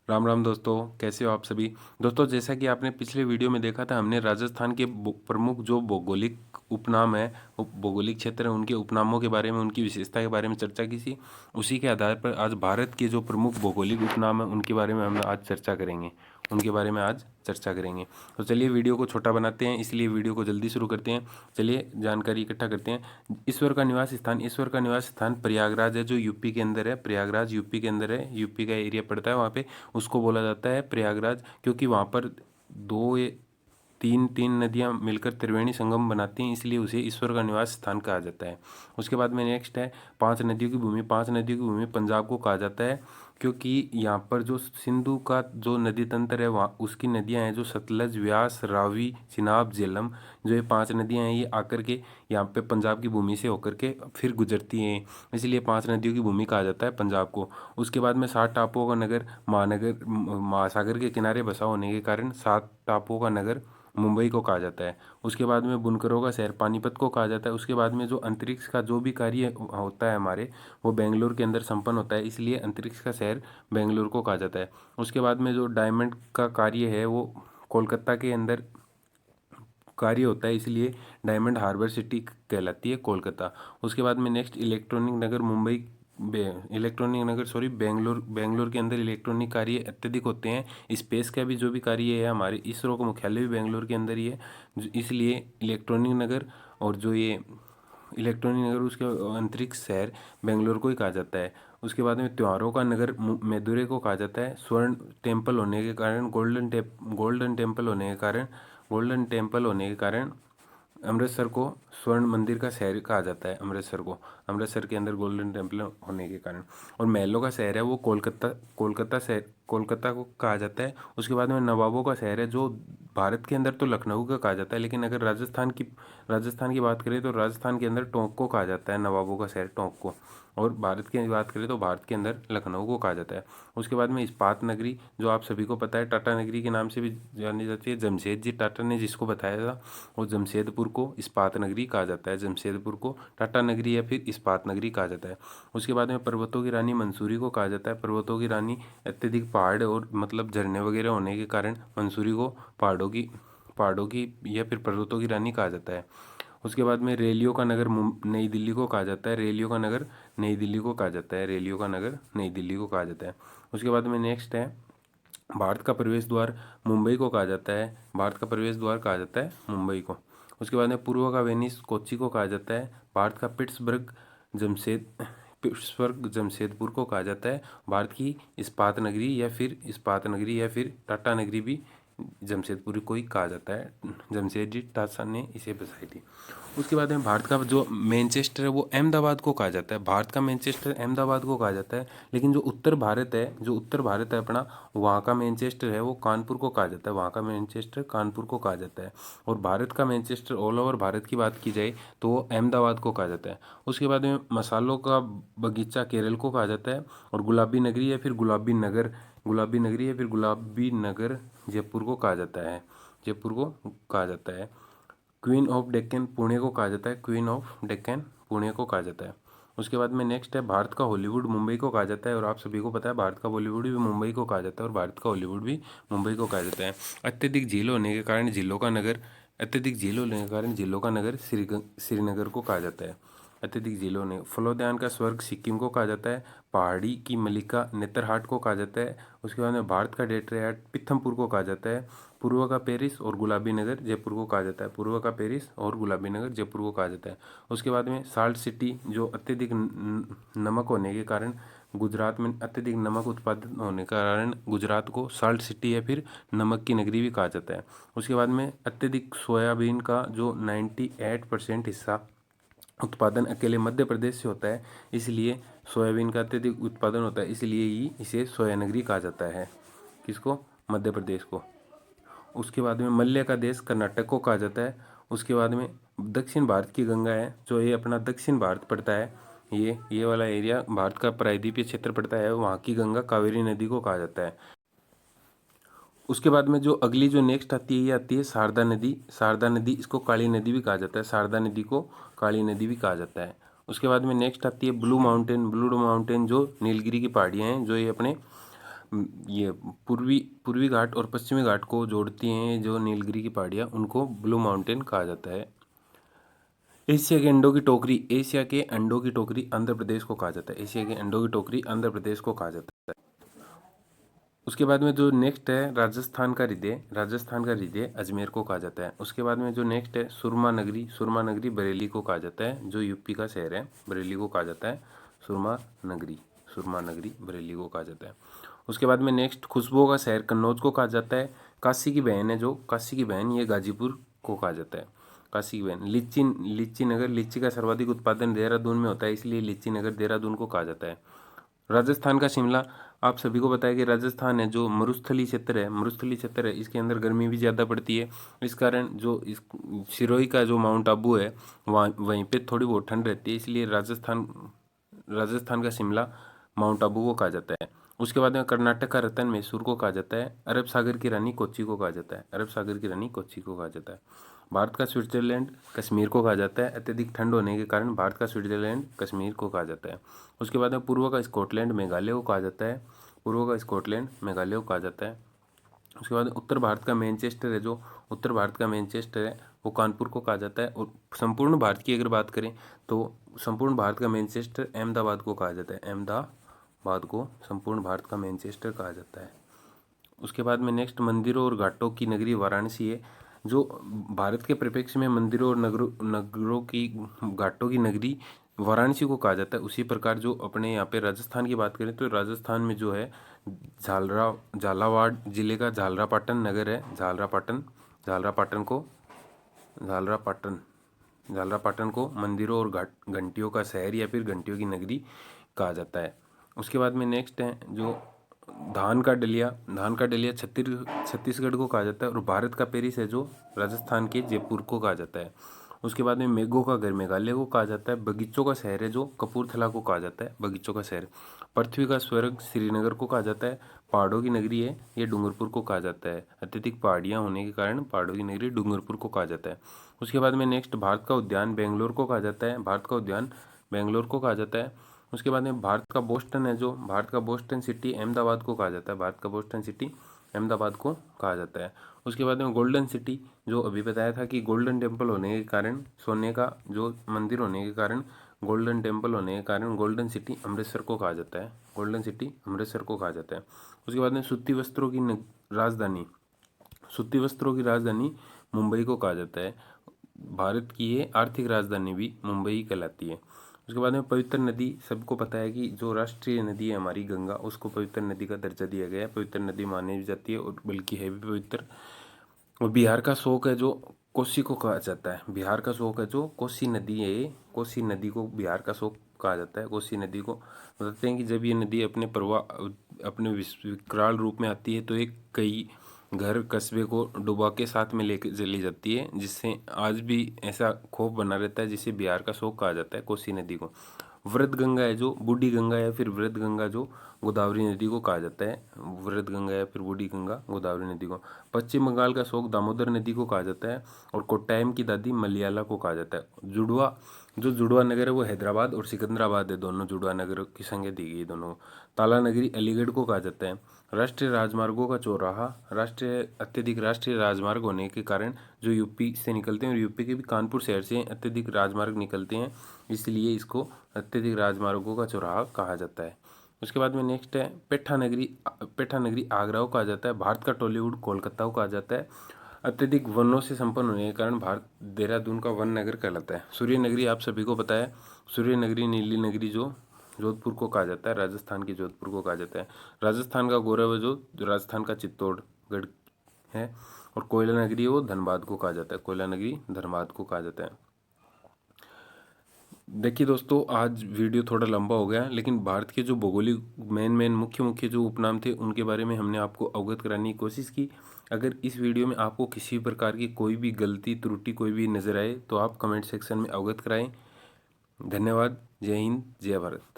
राम राम दोस्तों, कैसे हो आप सभी। दोस्तों, जैसा कि आपने पिछले वीडियो में देखा था, हमने राजस्थान के प्रमुख जो भौगोलिक उपनाम है, भौगोलिक क्षेत्र है, उनके उपनामों के बारे में, उनकी विशेषता के बारे में चर्चा की थी। उसी के आधार पर आज भारत के जो प्रमुख भौगोलिक उपनाम है उनके बारे में हम आज चर्चा करेंगे। तो चलिए वीडियो को छोटा बनाते हैं, इसलिए वीडियो को जल्दी शुरू करते हैं। चलिए जानकारी इकट्ठा करते हैं। ईश्वर का निवास स्थान प्रयागराज है, जो यूपी के अंदर है। प्रयागराज यूपी के अंदर है, यूपी का एरिया पड़ता है वहाँ पे। उसको बोला जाता है प्रयागराज, क्योंकि वहाँ पर दो तीन तीन नदियाँ मिलकर त्रिवेणी संगम बनाती हैं, इसलिए उसे ईश्वर का निवास स्थान कहा जाता है। उसके बाद में नेक्स्ट है पांच नदियों की भूमि। पांच नदियों की भूमि पंजाब को कहा जाता है, क्योंकि यहाँ पर जो सिंधु का जो नदी तंत्र है, वहाँ उसकी नदियाँ हैं, जो सतलज, व्यास, रावी, चिनाब, झेलम, जो ये पांच नदियाँ हैं, ये आकर के यहाँ पे पंजाब की भूमि से होकर के फिर गुजरती हैं, इसलिए पांच नदियों की भूमि कहा जाता है पंजाब को। उसके बाद में सात टापुओं का नगर, महासागर के किनारे बसा होने के कारण सात टापुओं का नगर मुंबई को कहा जाता है। उसके बाद में बुनकरों का शहर पानीपत को कहा जाता है। उसके बाद में जो अंतरिक्ष का जो भी कार्य होता है हमारे, वो बेंगलोर के अंदर संपन्न होता है, इसलिए अंतरिक्ष का शहर बेंगलोर को कहा जाता है। उसके बाद में जो डायमंड का कार्य है वो कोलकाता के अंदर कार्य होता है, इसलिए डायमंड हार्बर सिटी कहलाती है कोलकाता। उसके बाद में नेक्स्ट इलेक्ट्रॉनिक नगर मुंबई, बेंगलोर। बेंगलोर के अंदर इलेक्ट्रॉनिक कार्य अत्यधिक होते हैं। स्पेस का भी जो भी कार्य है, हमारे इसरो का मुख्यालय भी बेंगलोर के अंदर ही है, इसलिए इलेक्ट्रॉनिक नगर, और जो ये इलेक्ट्रॉनिक नगर उसके अंतरिक्ष शहर बेंगलोर को ही कहा जाता है। उसके बाद में त्योहारों का नगर मैदुरै को कहा जाता है। स्वर्ण टेम्पल होने के कारण, गोल्डन टेम्पल होने के कारण अमृतसर को स्वर्ण मंदिर का शहर कहा जाता है। अमृतसर के अंदर गोल्डन टेम्पल होने के कारण। और महलों का शहर है वो कोलकाता को कहा जाता है। उसके बाद में नवाबों का शहर है, जो भारत के अंदर तो लखनऊ का कहा जाता है, लेकिन अगर राजस्थान की बात करें तो राजस्थान के अंदर टोंक को कहा जाता है, नवाबों का शहर टोंक को। और भारत की बात करें तो भारत के अंदर लखनऊ को कहा जाता है। उसके बाद में इस्पात नगरी, जो आप सभी को पता है, टाटा नगरी के नाम से भी जानी जाती है। जमशेद जी टाटा ने जिसको बताया था, वो जमशेदपुर को इस्पात नगरी कहा जाता है। जमशेदपुर को टाटा नगरी या फिर इस्पात नगरी कहा जाता है। उसके बाद में पर्वतों की रानी मंसूरी को कहा जाता है। पर्वतों की रानी, अत्यधिक पहाड़ और मतलब झरने वगैरह होने के कारण मंसूरी को पहाड़ों की या फिर पर्वतों की रानी कहा जाता है। उसके बाद में रेलियो का नगर नई दिल्ली को कहा जाता है। रेलियो का नगर नई दिल्ली को कहा जाता है। रेलियो का नगर नई दिल्ली को कहा जाता है। उसके बाद में नेक्स्ट है भारत का प्रवेश द्वार मुंबई को कहा जाता है। भारत का प्रवेश द्वार कहा जाता है मुंबई को। उसके बाद में पूर्व का वेनिस कोच्चि को कहा जाता है। भारत का पिट्सबर्ग जमशेदपुर को कहा जाता है। भारत की इस्पात नगरी या फिर टाटा नगरी भी जमशेदपुर को ही कहा जाता है। जमशेदजी टाटा ने इसे बसाई थी। उसके बाद में भारत का जो मैनचेस्टर है वो अहमदाबाद को कहा जाता है। भारत का मैनचेस्टर अहमदाबाद को कहा जाता है, लेकिन जो उत्तर भारत है अपना, वहाँ का मैनचेस्टर है वो कानपुर को कहा जाता है। वहाँ का मैनचेस्टर कानपुर को कहा जाता है। और भारत का मैनचेस्टर ऑल ओवर भारत की बात की जाए तो वो अहमदाबाद को कहा जाता है। उसके बाद में मसालों का बगीचा केरल को कहा जाता है। और गुलाबी नगर जयपुर को कहा जाता है। क्वीन ऑफ डेक्कन पुणे को कहा जाता है। क्वीन ऑफ डेक्कन पुणे को कहा जाता है। उसके बाद में नेक्स्ट है भारत का हॉलीवुड मुंबई को कहा जाता है। और आप सभी को पता है भारत का बॉलीवुड भी मुंबई को कहा जाता है, और भारत का हॉलीवुड भी मुंबई को कहा जाता है। अत्यधिक झील होने के कारण झीलों का नगर श्रीनगर को कहा जाता है। अत्यधिक झीलों ने फलोद्यान का स्वर्ग सिक्किम को कहा जाता है। पहाड़ी की मलिका नेतरहाट को कहा जाता है। उसके बाद में भारत का डेट्रियाट पिथमपुर को कहा जाता है। पूर्व का पेरिस और गुलाबी नगर जयपुर को कहा जाता है। पूर्व का पेरिस और गुलाबी नगर जयपुर को कहा जाता है। उसके बाद में साल्ट सिटी, जो अत्यधिक नमक होने के कारण गुजरात में अत्यधिक नमक उत्पादन होने के कारण गुजरात को साल्ट सिटी या फिर नमक की नगरी भी कहा जाता है। उसके बाद में अत्यधिक सोयाबीन का जो 98% हिस्सा उत्पादन अकेले मध्य प्रदेश से होता है, इसलिए सोयाबीन का अत्यधिक उत्पादन होता है, इसलिए ही इसे सोया नगरी कहा जाता है। किसको? मध्य प्रदेश को। उसके बाद में मल्य का देश कर्नाटक को कहा जाता है। उसके बाद में दक्षिण भारत की गंगा है, जो ये अपना दक्षिण भारत पड़ता है, ये वाला एरिया भारत का प्रायद्वीपीय क्षेत्र पड़ता है, वहाँ की गंगा कावेरी नदी को कहा जाता है। उसके बाद में जो अगली जो नेक्स्ट आती है, ये आती है शारदा नदी। शारदा नदी, इसको काली नदी भी कहा जाता है। शारदा नदी को काली नदी भी कहा जाता है। उसके बाद में नेक्स्ट आती है ब्लू माउंटेन। जो नीलगिरी की पहाड़ियाँ हैं, जो ये अपने ये पूर्वी घाट और पश्चिमी घाट को जोड़ती हैं जो नीलगिरी की पहाड़ियाँ, उनको ब्लू माउंटेन कहा जाता है। एशिया के अंडों की टोकरी आंध्र प्रदेश को कहा जाता है। एशिया के अंडों की टोकरी आंध्र प्रदेश को कहा जाता है। उसके बाद में जो नेक्स्ट है राजस्थान का हृदय अजमेर को कहा जाता है। उसके बाद में जो नेक्स्ट है सुरमा नगरी बरेली को कहा जाता है, जो यूपी का शहर है बरेली को कहा जाता है सुरमा नगरी बरेली को कहा जाता है। उसके बाद में नेक्स्ट खुशबुओं का शहर कन्नौज को कहा जाता है। काशी की बहन ये गाजीपुर को कहा जाता है। काशी की बहन लीची का सर्वाधिक उत्पादन देहरादून में होता है, इसलिए लीची नगर देहरादून को कहा जाता है। राजस्थान का शिमला, आप सभी को पता है कि राजस्थान है जो मरुस्थलीय क्षेत्र है, इसके अंदर गर्मी भी ज़्यादा पड़ती है। इस कारण जो इस सिरोही का जो माउंट आबू है वहीं पे थोड़ी बहुत ठंड रहती है, इसलिए राजस्थान का शिमला माउंट आबू को कहा जाता है। उसके बाद में कर्नाटक का रतन मैसूर को कहा जाता है। अरब सागर की रानी कोच्चि को कहा जाता है। भारत का स्विट्जरलैंड कश्मीर को कहा जाता है। अत्यधिक ठंड होने के कारण भारत का स्विट्जरलैंड कश्मीर को कहा जाता है। उसके बाद में पूर्व का स्कॉटलैंड मेघालय को कहा जाता है। उसके बाद उत्तर भारत का मैनचेस्टर है वो कानपुर को कहा जाता है। और संपूर्ण भारत की अगर बात करें तो संपूर्ण भारत का मैनचेस्टर अहमदाबाद को कहा जाता है। संपूर्ण भारत का मैनचेस्टर कहा जाता है। उसके बाद में नेक्स्ट मंदिरों और घाटों की नगरी वाराणसी है, जो भारत के परिप्रेक्ष्य में मंदिरों और नगरों की घाटों की नगरी वाराणसी को कहा जाता है। उसी प्रकार जो अपने यहाँ पे राजस्थान की बात करें तो राजस्थान में जो है झालावाड़ जिले का झालरापाटन नगर है। झालरापाटन को मंदिरों और घंटियों का शहर या फिर घंटियों की नगरी कहा जाता है। उसके बाद में नेक्स्ट है जो धान का डलिया छत्तीसगढ़ को कहा जाता है। और भारत का पेरिस है जो राजस्थान के जयपुर को कहा जाता है। उसके बाद में मेघों का घर मेघालय को कहा जाता है। बगीचों का शहर है जो कपूरथला को कहा जाता है, बगीचों का शहर। पृथ्वी का स्वर्ग श्रीनगर को कहा जाता है। पहाड़ों की नगरी है ये डूंगरपुर को कहा जाता है। अत्यधिक पहाड़ियाँ होने के कारण पहाड़ों की नगरी डूंगरपुर को कहा जाता है। उसके बाद में नेक्स्ट भारत का उद्यान बेंगलोर को कहा जाता है। उसके बाद में भारत का बोस्टन है जो भारत का बोस्टन सिटी अहमदाबाद को कहा जाता है। उसके बाद में गोल्डन सिटी, जो अभी बताया था कि गोल्डन टेम्पल होने के कारण, सोने का जो मंदिर होने के कारण, गोल्डन टेम्पल होने के कारण गोल्डन सिटी अमृतसर को कहा जाता है। उसके बाद में सूती वस्त्रों की राजधानी मुंबई को कहा जाता है। भारत की ये आर्थिक राजधानी भी मुंबई कहलाती है। उसके बाद में पवित्र नदी, सबको पता है कि जो राष्ट्रीय नदी है हमारी गंगा, उसको पवित्र नदी का दर्जा दिया गया है। पवित्र नदी मानी भी जाती है और बल्कि है भी पवित्र। और बिहार का शोक है जो कोसी को कहा जाता है। कोसी नदी है, कोसी नदी को बिहार का शोक कहा जाता है। कोसी नदी को बताते हैं कि जब ये नदी अपने विकराल रूप में आती है तो एक कई घर कस्बे को डुबा के साथ में लेकर चली जाती है, जिससे आज भी ऐसा खौफ बना रहता है, जिसे बिहार का शोक कहा जाता है कोसी नदी को। वृद्ध गंगा है जो बूढ़ी गंगा या फिर वृद्ध गंगा जो गोदावरी नदी को कहा जाता है। गोदावरी नदी को। पश्चिम बंगाल का शोक दामोदर नदी को कहा जाता है। और कोट्टायम की दादी मलयाला को कहा जाता है। जुड़वा नगर है वो हैदराबाद और सिकंदराबाद है, दोनों जुड़वा नगर की संज्ञा दी गई दोनों। ताला नगरी अलीगढ़ को कहा जाता है। राष्ट्रीय राजमार्गों का चौराहा, अत्यधिक राष्ट्रीय राजमार्ग होने के कारण जो यूपी से निकलते हैं और यूपी के भी कानपुर शहर से अत्यधिक राजमार्ग निकलते हैं, इसलिए इसको अत्यधिक राजमार्गों का चौराहा कहा जाता है। उसके बाद में नेक्स्ट है पेठा नगरी आगरा को कहा जाता है। भारत का टॉलीवुड कोलकाता को कहा जाता है। अत्यधिक वनों से संपन्न होने के कारण भारत देहरादून का वन नगर कहलाता है। सूर्य नगरी आप सभी को पता है, सूर्य नगरी नीली नगरी जो जोधपुर को कहा जाता है, राजस्थान की जोधपुर को कहा जाता है। राजस्थान का गौरव है जो राजस्थान का चित्तौड़गढ़ है। और कोयला नगरी वो धनबाद को कहा जाता है। देखिए दोस्तों, आज वीडियो थोड़ा लंबा हो गया, लेकिन भारत के जो भौगोलिक मेन मुख्य जो उपनाम थे उनके बारे में हमने आपको अवगत कराने की कोशिश की। अगर इस वीडियो में आपको किसी प्रकार की कोई भी गलती त्रुटि कोई भी नज़र आए तो आप कमेंट सेक्शन में अवगत कराएं। धन्यवाद। जय हिंद, जय भारत।